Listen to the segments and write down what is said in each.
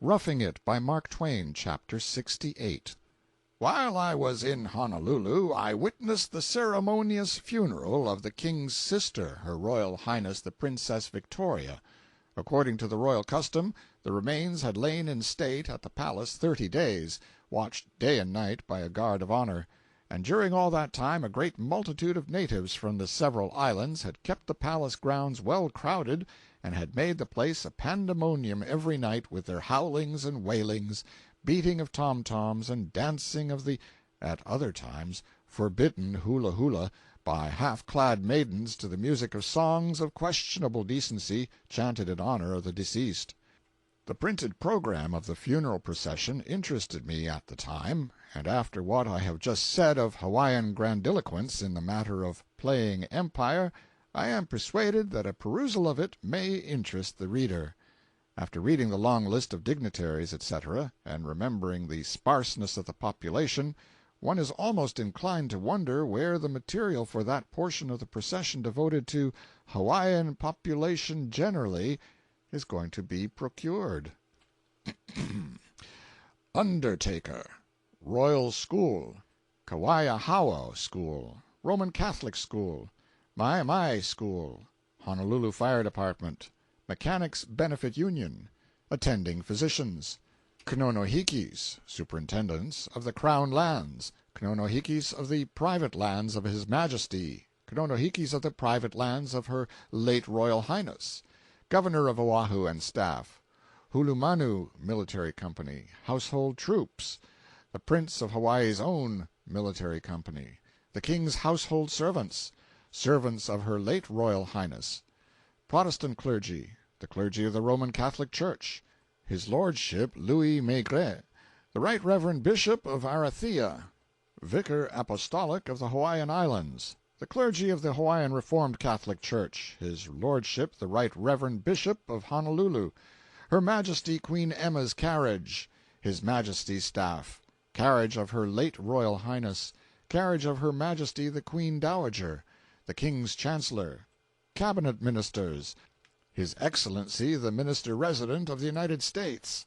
Roughing It by Mark Twain, Chapter 68. While I was in Honolulu, I witnessed the ceremonious funeral of the King's sister, Her Royal Highness the Princess Victoria. According to the royal custom, the remains had lain in state at the palace 30 days, watched day and night by a guard of honor, and during all that time a great multitude of natives from the several islands had kept the palace grounds well crowded, and had made the place a pandemonium every night with their howlings and wailings, beating of tom-toms, and dancing of the, at other times, forbidden hula-hula by half-clad maidens to the music of songs of questionable decency chanted in honor of the deceased. The printed program of the funeral procession interested me at the time, and after what I have just said of Hawaiian grandiloquence in the matter of playing empire, I am persuaded that a perusal of it may interest the reader. After reading the long list of dignitaries, etc., and remembering the sparseness of the population, one is almost inclined to wonder where the material for that portion of the procession devoted to Hawaiian population generally is going to be procured. Undertaker, Royal School, Kawaiahao School, Roman Catholic School, Mai School, Honolulu Fire Department, Mechanics Benefit Union, Attending Physicians, Knonohikis, Superintendents of the Crown Lands, Knonohikis of the private lands of His Majesty, Knonohikis of the private lands of Her late Royal Highness, Governor of Oahu and Staff, Hulumanu Military Company, Household Troops, the Prince of Hawaii's own Military Company, the King's Household Servants, servants of Her late Royal Highness, Protestant clergy, the clergy of the Roman Catholic Church, His Lordship Louis Maigret, the Right Reverend Bishop of Arathea, Vicar Apostolic of the Hawaiian Islands, the clergy of the Hawaiian Reformed Catholic Church, His Lordship the Right Reverend Bishop of Honolulu, Her Majesty Queen Emma's carriage, His Majesty's staff, carriage of Her late Royal Highness, carriage of Her Majesty the Queen Dowager, the King's Chancellor, Cabinet Ministers, His Excellency the Minister Resident of the United States,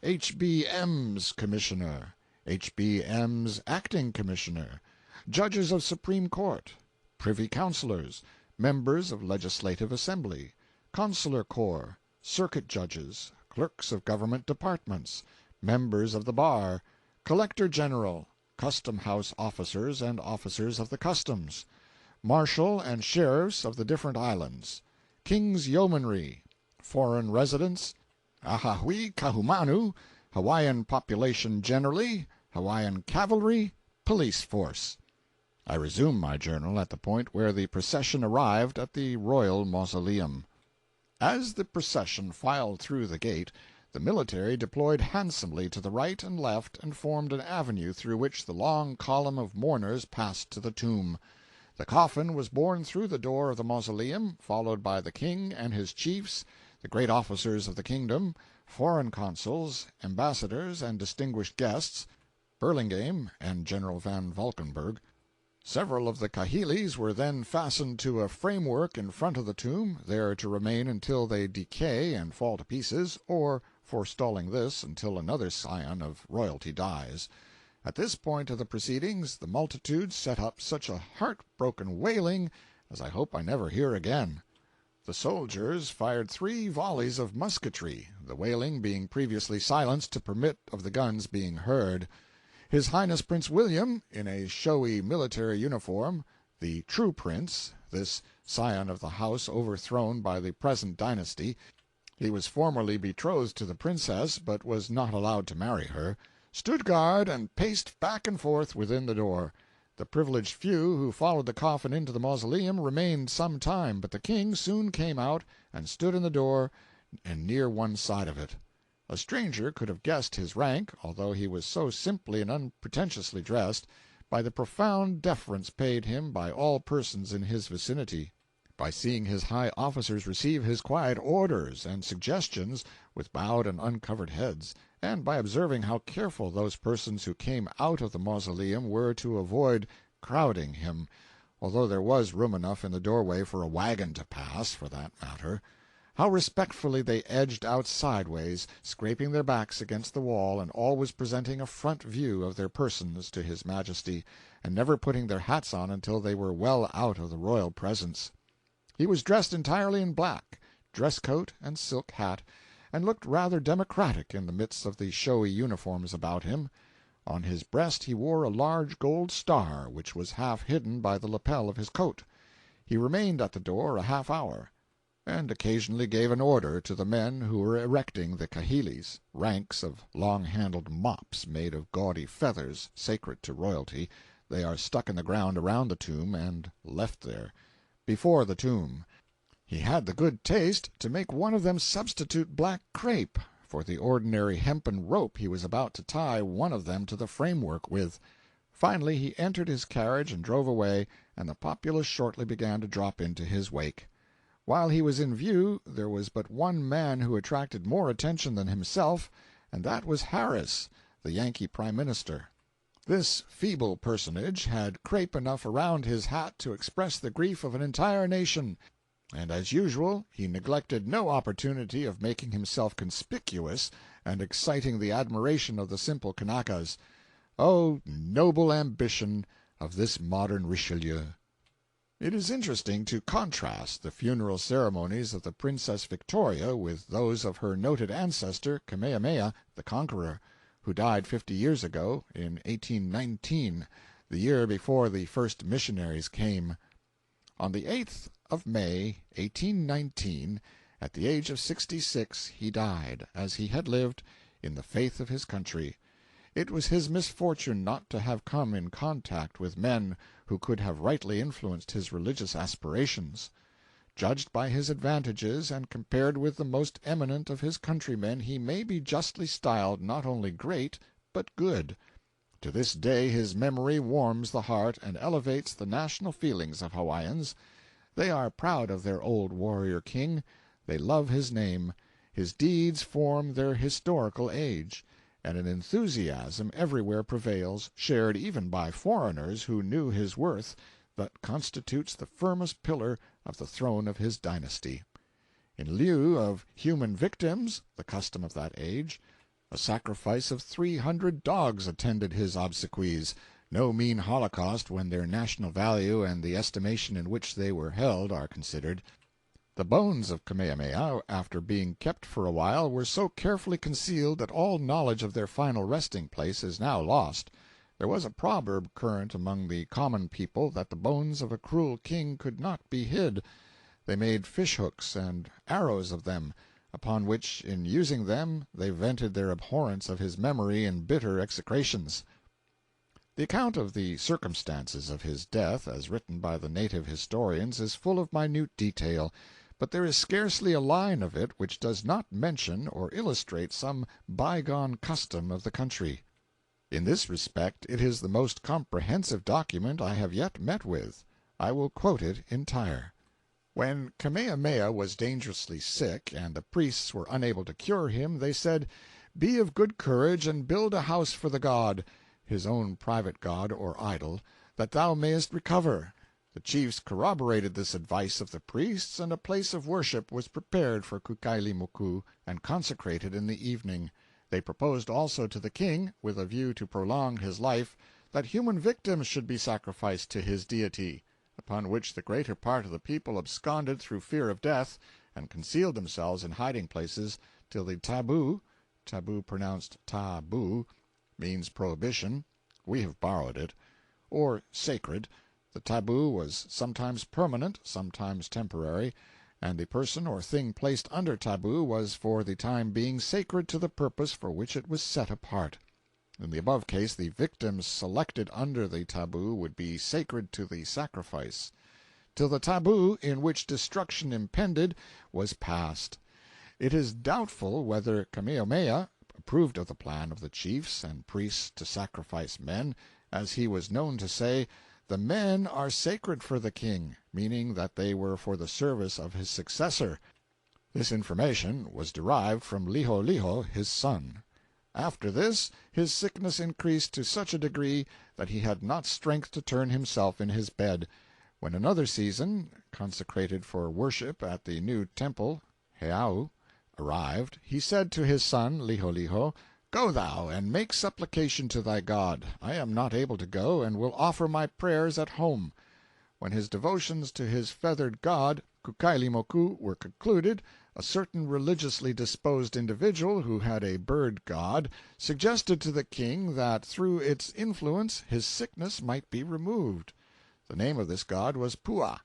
H.B.M.'s Commissioner, H.B.M.'s Acting Commissioner, Judges of Supreme Court, Privy Councilors, Members of Legislative Assembly, Consular Corps, Circuit Judges, Clerks of Government Departments, Members of the Bar, Collector General, Custom House Officers and Officers of the Customs, Marshal and Sheriffs of the different islands, King's Yeomanry, Foreign Residents, Ahahui Kahumanu, Hawaiian population generally, Hawaiian cavalry, police force. I resume my journal at the point where the procession arrived at the Royal Mausoleum. As the procession filed through the gate, the military deployed handsomely to the right and left and formed an avenue through which the long column of mourners passed to the tomb. The coffin was borne through the door of the mausoleum, followed by the King and his chiefs, the great officers of the kingdom, foreign consuls, ambassadors, and distinguished guests, Burlingame and General Van Valkenburg. Several of the kahilis were then fastened to a framework in front of the tomb, there to remain until they decay and fall to pieces, or, forestalling this, until another scion of royalty dies. At this point of the proceedings the multitude set up such a heart-broken wailing as I hope I never hear again. The soldiers fired 3 volleys of musketry, the wailing being previously silenced to permit of the guns being heard. His Highness Prince William, in a showy military uniform, the true prince, this scion of the house overthrown by the present dynasty, he was formerly betrothed to the princess but was not allowed to marry her, stood guard and paced back and forth within the door. The privileged few who followed the coffin into the mausoleum remained some time, but the King soon came out and stood in the door and near one side of it. A stranger could have guessed his rank, although he was so simply and unpretentiously dressed, by the profound deference paid him by all persons in his vicinity, by seeing his high officers receive his quiet orders and suggestions with bowed and uncovered heads, and by observing how careful those persons who came out of the mausoleum were to avoid crowding him, although there was room enough in the doorway for a wagon to pass, for that matter. How respectfully they edged out sideways, scraping their backs against the wall, and always presenting a front view of their persons to his Majesty, and never putting their hats on until they were well out of the royal presence. He was dressed entirely in black, dress coat and silk hat, and looked rather democratic in the midst of the showy uniforms about him. On his breast he wore a large gold star, which was half hidden by the lapel of his coat. He remained at the door a half-hour, and occasionally gave an order to the men who were erecting the kahilis, ranks of long-handled mops made of gaudy feathers, sacred to royalty. They are stuck in the ground around the tomb, and left there. Before the tomb, he had the good taste to make one of them substitute black crape for the ordinary hempen rope he was about to tie one of them to the framework with. Finally he entered his carriage and drove away, and the populace shortly began to drop into his wake. While he was in view, there was but one man who attracted more attention than himself, and that was Harris, the Yankee Prime Minister. This feeble personage had crape enough around his hat to express the grief of an entire nation, and as usual he neglected no opportunity of making himself conspicuous and exciting the admiration of the simple Kanakas. Oh, noble ambition of this modern Richelieu! It is interesting to contrast the funeral ceremonies of the Princess Victoria with those of her noted ancestor, Kamehameha the Conqueror, who died 50 years ago, in 1819, the year before the first missionaries came. On the 8th of May, 1819, at the age of 66, he died, as he had lived, in the faith of his country. It was his misfortune not to have come in contact with men who could have rightly influenced his religious aspirations. Judged by his advantages and compared with the most eminent of his countrymen, he may be justly styled not only great, but good. To this day his memory warms the heart and elevates the national feelings of Hawaiians. They are proud of their old warrior king. They love his name. His deeds form their historical age, and an enthusiasm everywhere prevails, shared even by foreigners who knew his worth, that constitutes the firmest pillar of the throne of his dynasty. In lieu of human victims, the custom of that age, a sacrifice of 300 dogs attended his obsequies, no mean holocaust when their national value and the estimation in which they were held are considered. The bones of Kamehameha, after being kept for a while, were so carefully concealed that all knowledge of their final resting place is now lost. There was a proverb current among the common people that the bones of a cruel king could not be hid. They made fish-hooks and arrows of them, upon which, in using them, they vented their abhorrence of his memory in bitter execrations. The account of the circumstances of his death, as written by the native historians, is full of minute detail, but there is scarcely a line of it which does not mention or illustrate some bygone custom of the country. In this respect it is the most comprehensive document I have yet met with. I will quote it entire. When Kamehameha was dangerously sick, and the priests were unable to cure him, they said, "Be of good courage, and build a house for the god," his own private god or idol, "that thou mayest recover." The chiefs corroborated this advice of the priests, and a place of worship was prepared for Kukailimoku and consecrated in the evening. They proposed also to the king, with a view to prolong his life, that human victims should be sacrificed to his deity, upon which the greater part of the people absconded through fear of death, and concealed themselves in hiding-places till the tabu pronounced ta-boo, means prohibition, we have borrowed it, or sacred. The tabu was sometimes permanent, sometimes temporary, and the person or thing placed under tabu was for the time being sacred to the purpose for which it was set apart. In the above case the victims selected under the tabu would be sacred to the sacrifice, till the tabu in which destruction impended was passed. It is doubtful whether Kamehameha approved of the plan of the chiefs and priests to sacrifice men, as he was known to say, "The men are sacred for the king," meaning that they were for the service of his successor. This information was derived from Liholiho, his son. After this, his sickness increased to such a degree that he had not strength to turn himself in his bed, when another season, consecrated for worship at the new temple, Heau, arrived, he said to his son Liholiho, "Go thou, and make supplication to thy God. I am not able to go, and will offer my prayers at home." When his devotions to his feathered god, Kukailimoku, were concluded, a certain religiously disposed individual, who had a bird god, suggested to the king that through its influence his sickness might be removed. The name of this god was Pua.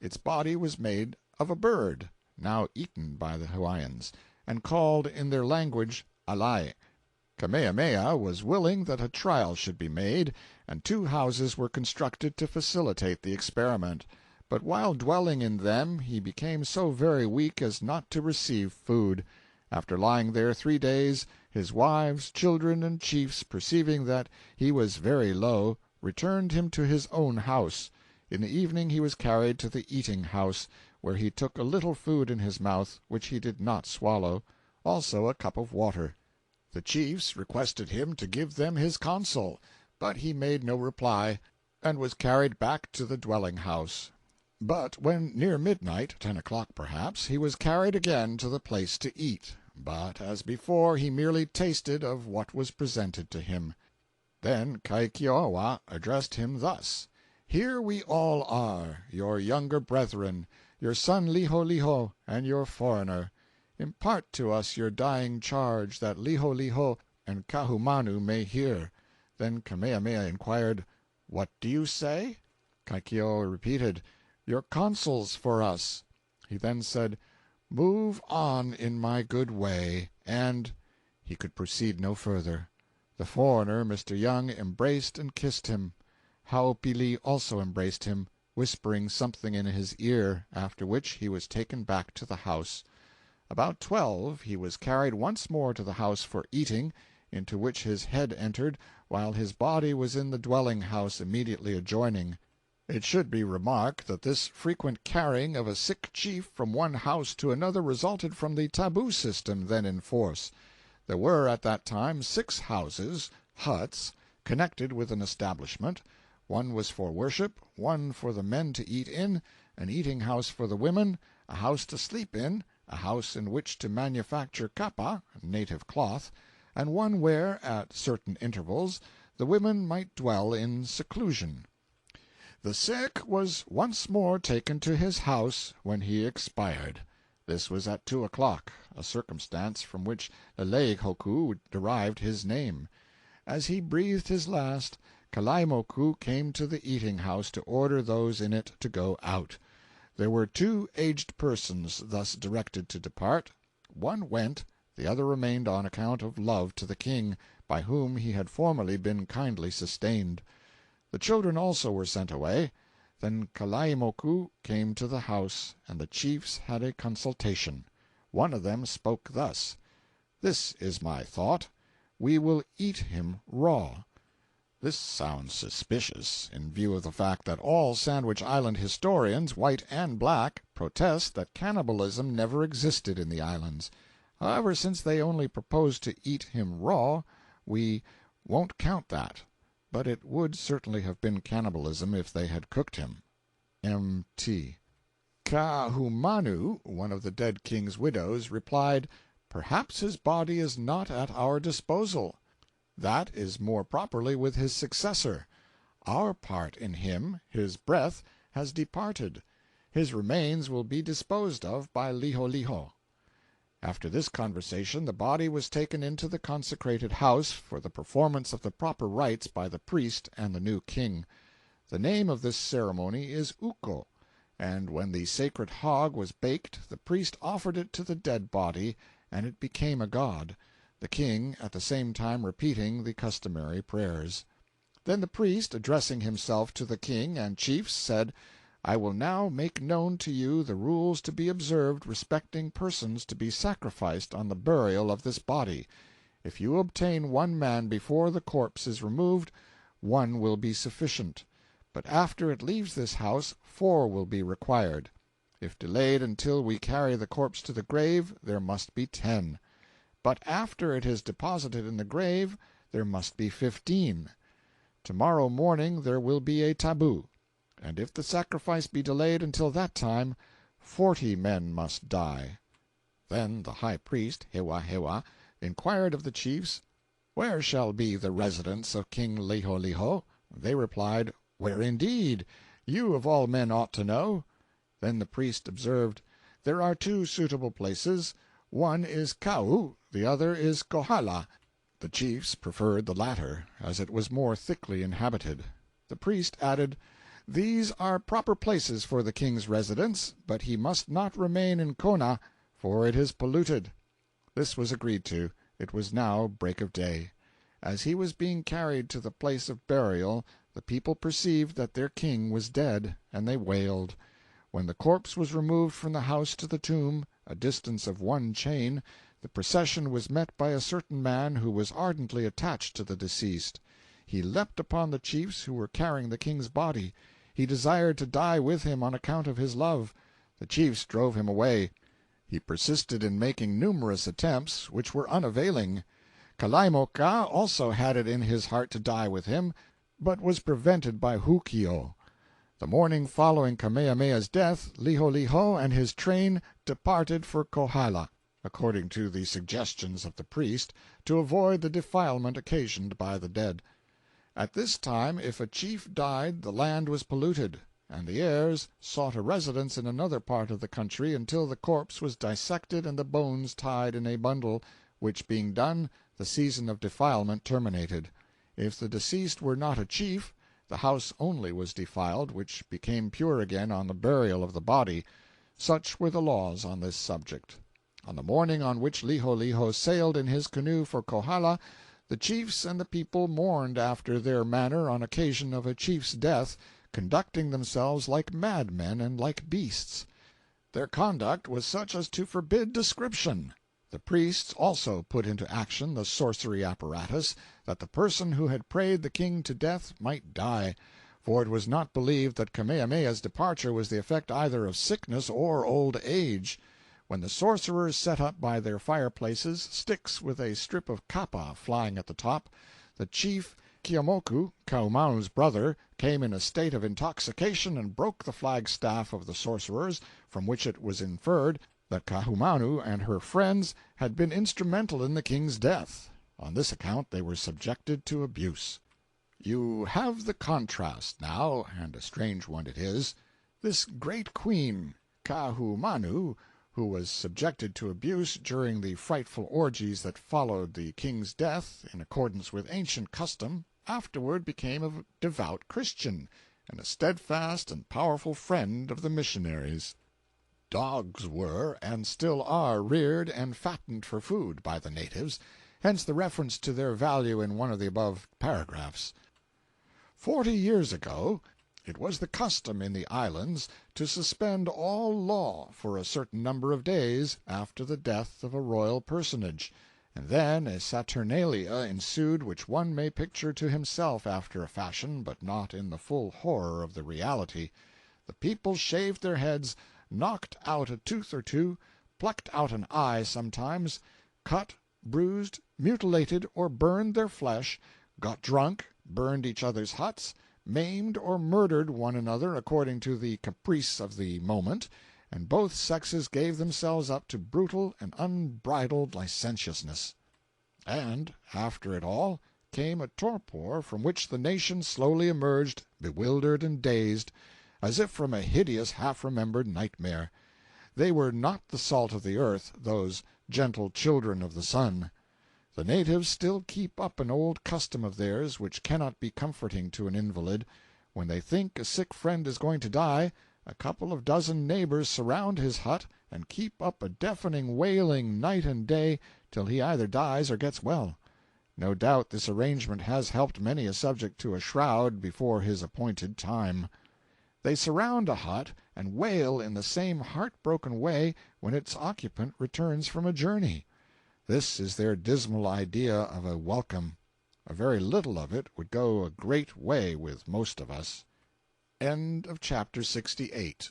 Its body was made of a bird, now eaten by the Hawaiians, and called in their language alai. Kamehameha was willing that a trial should be made, and 2 houses were constructed to facilitate the experiment. But while dwelling in them he became so very weak as not to receive food. After lying there 3 days, his wives, children, and chiefs, perceiving that he was very low, returned him to his own house. In the evening he was carried to the eating-house, where he took a little food in his mouth, which he did not swallow, also a cup of water. The chiefs requested him to give them his counsel, but he made no reply, and was carried back to the dwelling-house. But when near midnight, 10 o'clock perhaps, he was carried again to the place to eat, but as before he merely tasted of what was presented to him. Then Kaikiowa addressed him thus: "Here we all are, your younger brethren, your son Liholiho, and your foreigner. Impart to us your dying charge, that Liholiho and Kahumanu may hear." Then Kamehameha inquired, "What do you say?" Kaikiowa repeated, "Your counsels for us." He then said, "Move on in my good way, and—" He could proceed no further. The foreigner, Mr. Young, embraced and kissed him. Haopili also embraced him, whispering something in his ear, after which he was taken back to the house. About 12 he was carried once more to the house for eating, into which his head entered, while his body was in the dwelling-house immediately adjoining. It should be remarked that this frequent carrying of a sick chief from one house to another resulted from the tabu system then in force. There were at that time 6 houses, huts, connected with an establishment. One was for worship, one for the men to eat in, an eating-house for the women, a house to sleep in, a house in which to manufacture kapa (native cloth), and one where, at certain intervals, the women might dwell in seclusion. The sick was once more taken to his house, when he expired. This was at 2 o'clock, a circumstance from which Lelehoku derived his name. As he breathed his last, Kalaimoku came to the eating-house to order those in it to go out. There were 2 aged persons thus directed to depart. One went, the other remained on account of love to the king, by whom he had formerly been kindly sustained. The children also were sent away. Then Kalaimoku came to the house, and the chiefs had a consultation. One of them spoke thus: "This is my thought. We will eat him raw." This sounds suspicious, in view of the fact that all Sandwich Island historians, white and black, protest that cannibalism never existed in the islands. However, since they only propose to eat him raw, we won't count that, but it would certainly have been cannibalism if they had cooked him. M.T. Kahumanu, one of the dead king's widows, replied, "Perhaps his body is not at our disposal. That is more properly with his successor. Our part in him, his breath, has departed. His remains will be disposed of by Liholiho." After this conversation the body was taken into the consecrated house for the performance of the proper rites by the priest and the new king. The name of this ceremony is uko, and when the sacred hog was baked the priest offered it to the dead body, and it became a god, the king at the same time repeating the customary prayers. Then the priest, addressing himself to the king and chiefs, said, "I will now make known to you the rules to be observed respecting persons to be sacrificed on the burial of this body. If you obtain 1 man before the corpse is removed, 1 will be sufficient. But after it leaves this house 4 will be required. If delayed until we carry the corpse to the grave, there must be 10. But after it is deposited in the grave, there must be 15. Tomorrow morning there will be a tabu, and if the sacrifice be delayed until that time, 40 men must die." Then the high priest, Hewa Hewa, inquired of the chiefs, "Where shall be the residence of King Liholiho?" They replied, "Where indeed? You of all men ought to know." Then the priest observed, "There are two suitable places. One is Kau, the other is Kohala." The chiefs preferred the latter, as it was more thickly inhabited. The priest added, "These are proper places for the king's residence, but he must not remain in Kona, for it is polluted." This was agreed to. It was now break of day. As he was being carried to the place of burial, the people perceived that their king was dead, and they wailed. When the corpse was removed from the house to the tomb, a distance of one chain, the procession was met by a certain man who was ardently attached to the deceased. He leapt upon the chiefs who were carrying the king's body. He desired to die with him on account of his love. The chiefs drove him away. He persisted in making numerous attempts, which were unavailing. Kalaimoka also had it in his heart to die with him, but was prevented by Hukio. The morning following Kamehameha's death, Liholiho and his train departed for Kohala, according to the suggestions of the priest, to avoid the defilement occasioned by the dead. At this time, if a chief died, the land was polluted, and the heirs sought a residence in another part of the country until the corpse was dissected and the bones tied in a bundle, which being done, the season of defilement terminated. If the deceased were not a chief, the house only was defiled, which became pure again on the burial of the body. Such were the laws on this subject. On the morning on which Liholiho sailed in his canoe for Kohala, the chiefs and the people mourned after their manner on occasion of a chief's death, conducting themselves like madmen and like beasts. Their conduct was such as to forbid description. The priests also put into action the sorcery apparatus, that the person who had prayed the king to death might die, for it was not believed that Kamehameha's departure was the effect either of sickness or old age. When the sorcerers set up by their fireplaces sticks with a strip of kapa flying at the top, the chief Keeaumoku, Kaumau's brother, came in a state of intoxication and broke the flagstaff of the sorcerers, from which it was inferred that Kaahumanu and her friends had been instrumental in the king's death. On this account they were subjected to abuse. You have the contrast now, and a strange one it is. This great queen, Kaahumanu, who was subjected to abuse during the frightful orgies that followed the king's death, in accordance with ancient custom, afterward became a devout Christian, and a steadfast and powerful friend of the missionaries. Dogs were, and still are, reared and fattened for food by the natives, hence the reference to their value in one of the above paragraphs. 40 years ago it was the custom in the islands to suspend all law for a certain number of days after the death of a royal personage, and then a saturnalia ensued which one may picture to himself after a fashion, but not in the full horror of the reality. The people shaved their heads, knocked out a tooth or two, plucked out an eye sometimes, cut, bruised, mutilated, or burned their flesh, got drunk, burned each other's huts, maimed or murdered one another according to the caprice of the moment, and both sexes gave themselves up to brutal and unbridled licentiousness. And, after it all, came a torpor from which the nation slowly emerged, bewildered and dazed, as if from a hideous half-remembered nightmare. They were not the salt of the earth, those gentle children of the sun. The natives still keep up an old custom of theirs which cannot be comforting to an invalid. When they think a sick friend is going to die, a couple of dozen neighbors surround his hut and keep up a deafening wailing night and day till he either dies or gets well. No doubt this arrangement has helped many a subject to a shroud before his appointed time. They surround a hut and wail in the same heart-broken way when its occupant returns from a journey. This is their dismal idea of a welcome. A very little of it would go a great way with most of us. End of chapter 68.